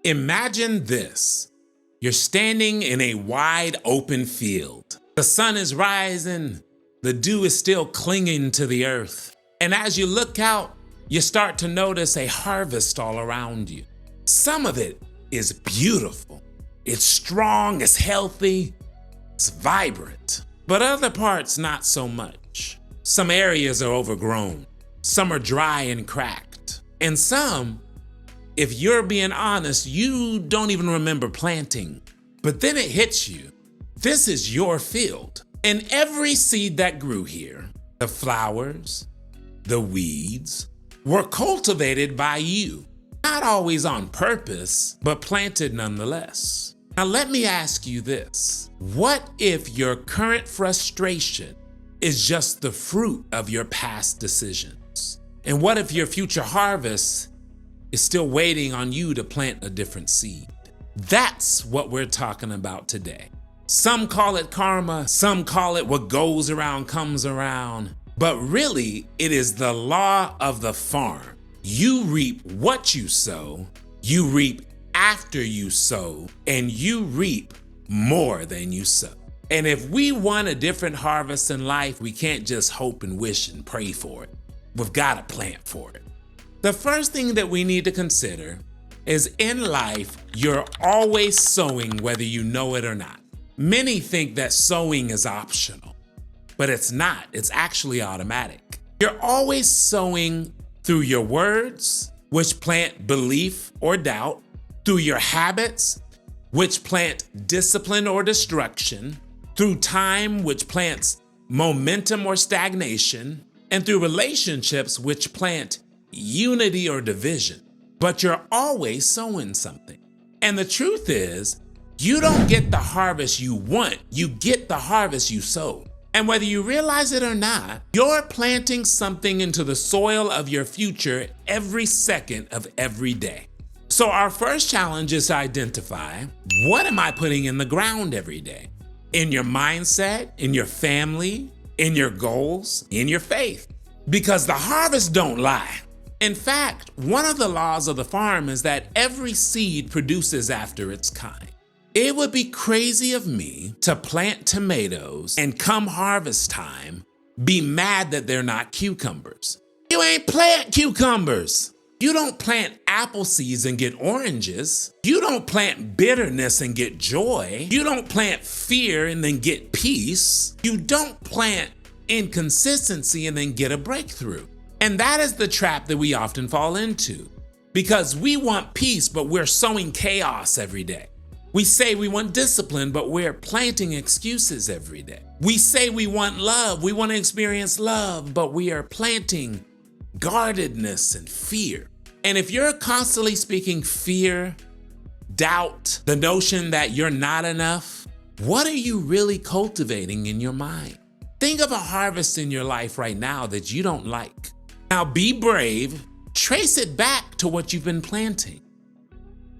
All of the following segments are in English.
Imagine this. You're standing in a wide open field. The sun is rising. The dew is still clinging to the earth. And as you look out, you start to notice a harvest all around you. Some of it is beautiful. It's strong, it's healthy, it's vibrant. But other parts, not so much. Some areas are overgrown. Some are dry and cracked. And some, if you're being honest, you don't even remember planting. But then it hits you. This is your field. And every seed that grew here, the flowers, the weeds, were cultivated by you. Not always on purpose, but planted nonetheless. Now let me ask you this. What if your current frustration is just the fruit of your past decisions? And what if your future harvest is still waiting on you to plant a different seed? That's what we're talking about today. Some call it karma, some call it what goes around comes around, but really it is the law of the farm. You reap what you sow, you reap after you sow, and you reap more than you sow. And if we want a different harvest in life, we can't just hope and wish and pray for it. We've got to plant for it. The first thing that we need to consider is in life, you're always sowing whether you know it or not. Many think that sowing is optional, but it's not. It's actually automatic. You're always sowing through your words, which plant belief or doubt, through your habits, which plant discipline or destruction, through time, which plants momentum or stagnation, and through relationships, which plant unity or division. But you're always sowing something. And the truth is, you don't get the harvest you want, you get the harvest you sow. And whether you realize it or not, you're planting something into the soil of your future every second of every day. So our first challenge is to identify, what am I putting in the ground every day? In your mindset, in your family, in your goals, in your faith. Because the harvest don't lie. In fact, one of the laws of the farm is that every seed produces after its kind. It would be crazy of me to plant tomatoes and come harvest time, be mad that they're not cucumbers. You ain't plant cucumbers. You don't plant apple seeds and get oranges. You don't plant bitterness and get joy. You don't plant fear and then get peace. You don't plant inconsistency and then get a breakthrough. And that is the trap that we often fall into, because we want peace, but we're sowing chaos every day. We say we want discipline, but we're planting excuses every day. We say we want love, we want to experience love, but we are planting guardedness and fear. And if you're constantly speaking fear, doubt, the notion that you're not enough, what are you really cultivating in your mind? Think of a harvest in your life right now that you don't like. Now be brave, trace it back to what you've been planting.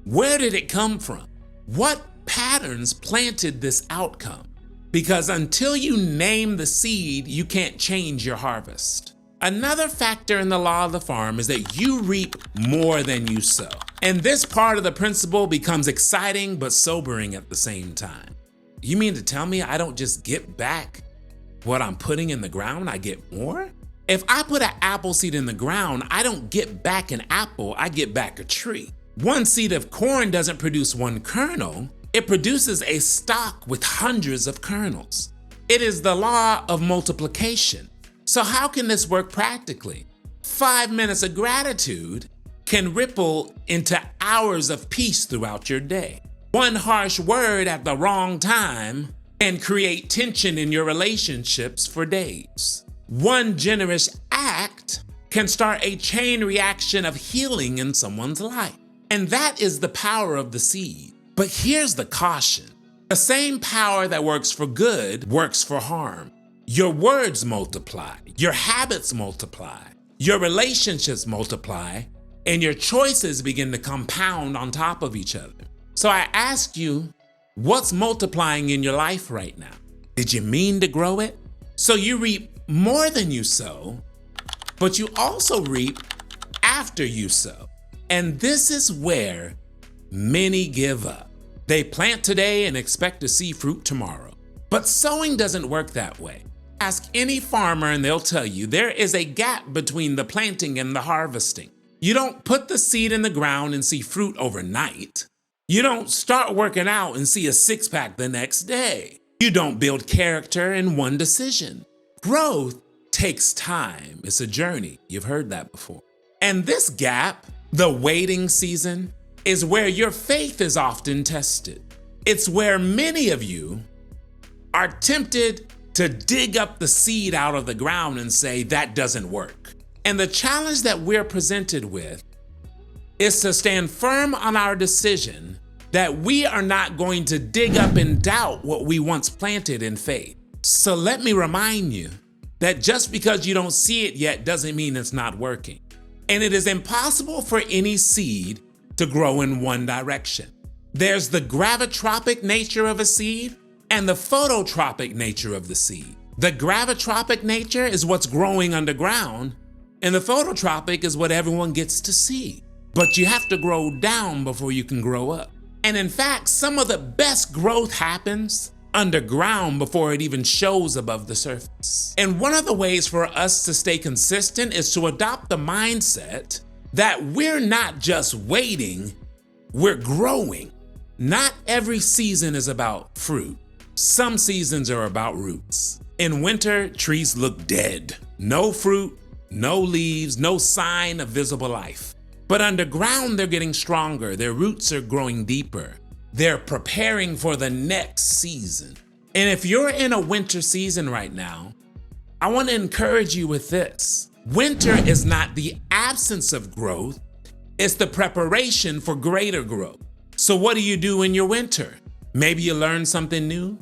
Where did it come from? What patterns planted this outcome? Because until you name the seed, you can't change your harvest. Another factor in the law of the farm is that you reap more than you sow. And this part of the principle becomes exciting but sobering at the same time. You mean to tell me I don't just get back what I'm putting in the ground, I get more? If I put an apple seed in the ground, I don't get back an apple, I get back a tree. One seed of corn doesn't produce one kernel, it produces a stalk with hundreds of kernels. It is the law of multiplication. So how can this work practically? 5 minutes of gratitude can ripple into hours of peace throughout your day. One harsh word at the wrong time can create tension in your relationships for days. One generous act can start a chain reaction of healing in someone's life. And that is the power of the seed. But here's the caution. The same power that works for good works for harm. Your words multiply, your habits multiply, your relationships multiply, and your choices begin to compound on top of each other. So I ask you, what's multiplying in your life right now? Did you mean to grow it? So you reap more than you sow, but you also reap after you sow. And this is where Many give up. They plant today and expect to see fruit tomorrow. But sowing doesn't work that way. Ask any farmer and they'll tell you there is a gap between the planting and the harvesting. You don't put the seed in the ground and see fruit overnight. You don't start working out and see a six-pack the next day. You don't build character in one decision. Growth takes time. It's a journey. You've heard that before. And this gap, the waiting season, is where your faith is often tested. It's where many of you are tempted to dig up the seed out of the ground and say, that doesn't work. And the challenge that we're presented with is to stand firm on our decision that we are not going to dig up and doubt what we once planted in faith. So let me remind you that just because you don't see it yet doesn't mean it's not working. And it is impossible for any seed to grow in one direction. There's the gravitropic nature of a seed and the phototropic nature of the seed. The gravitropic nature is what's growing underground, and the phototropic is what everyone gets to see. But you have to grow down before you can grow up. And in fact, some of the best growth happens underground before it even shows above the surface. And one of the ways for us to stay consistent is to adopt the mindset that we're not just waiting, we're growing. Not every season is about fruit. Some seasons are about roots. In winter, trees look dead. No fruit, no leaves, no sign of visible life. But underground, they're getting stronger. Their roots are growing deeper. They're preparing for the next season. And if you're in a winter season right now, I want to encourage you with this. Winter is not the absence of growth, it's the preparation for greater growth. So what do you do in your winter? Maybe you learn something new.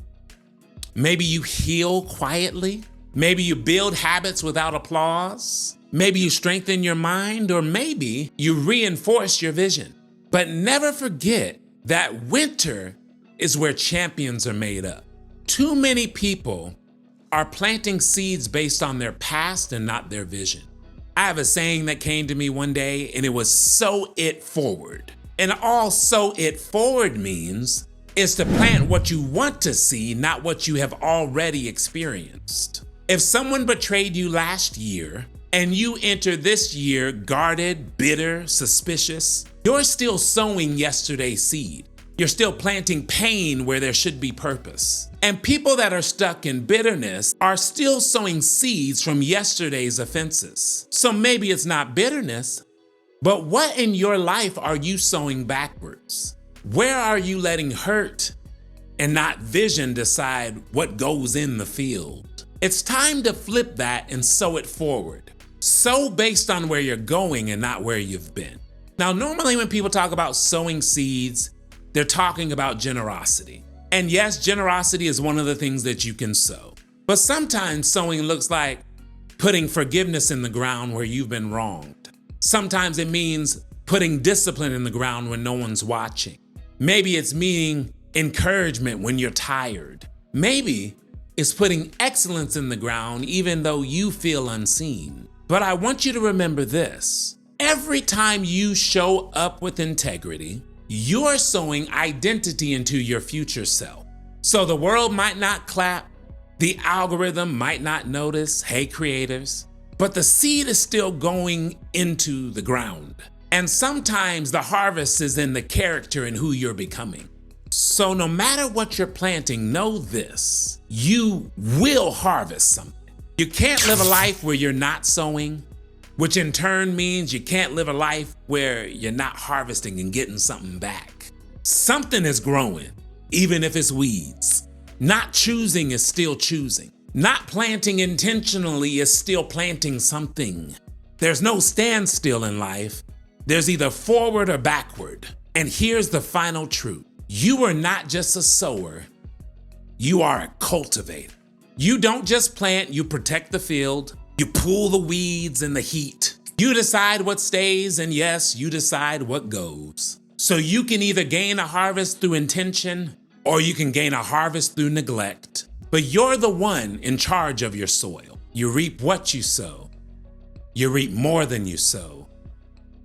Maybe you heal quietly. Maybe you build habits without applause. Maybe you strengthen your mind, or maybe you reinforce your vision. But never forget that winter is where champions are made up. Too many people are planting seeds based on their past and not their vision. I have a saying that came to me one day, and it was sow it forward. And all sow it forward means is to plant what you want to see, not what you have already experienced. If someone betrayed you last year and you enter this year guarded, bitter, suspicious, you're still sowing yesterday's seed. You're still planting pain where there should be purpose. And people that are stuck in bitterness are still sowing seeds from yesterday's offenses. So maybe it's not bitterness, but what in your life are you sowing backwards? Where are you letting hurt and not vision decide what goes in the field? It's time to flip that and sow it forward. Sow based on where you're going and not where you've been. Now, normally when people talk about sowing seeds, they're talking about generosity. And yes, generosity is one of the things that you can sow. But sometimes sowing looks like putting forgiveness in the ground where you've been wronged. Sometimes it means putting discipline in the ground when no one's watching. Maybe it's meaning encouragement when you're tired. Maybe it's putting excellence in the ground even though you feel unseen. But I want you to remember this. Every time you show up with integrity, you're sowing identity into your future self. So the world might not clap, the algorithm might not notice, hey creators, but the seed is still going into the ground. And sometimes the harvest is in the character and who you're becoming. So no matter what you're planting, know this, you will harvest something. You can't live a life where you're not sowing, which in turn means you can't live a life where you're not harvesting and getting something back. Something is growing, even if it's weeds. Not choosing is still choosing. Not planting intentionally is still planting something. There's no standstill in life. There's either forward or backward. And here's the final truth. You are not just a sower, you are a cultivator. You don't just plant, you protect the field. You pull the weeds and the heat. You decide what stays, and yes, you decide what goes. So you can either gain a harvest through intention, or you can gain a harvest through neglect. But you're the one in charge of your soil. You reap what you sow. You reap more than you sow.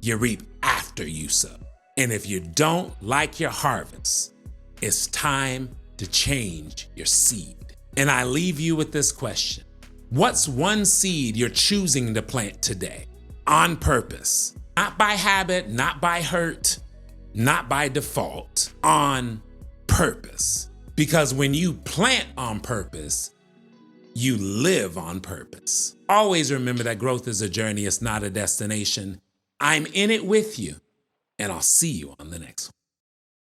You reap after you sow. And if you don't like your harvest, it's time to change your seed. And I leave you with this question. What's one seed you're choosing to plant today? On purpose. Not by habit, not by hurt, not by default. On purpose. Because when you plant on purpose, you live on purpose. Always remember that growth is a journey, it's not a destination. I'm in it with you, and I'll see you on the next one.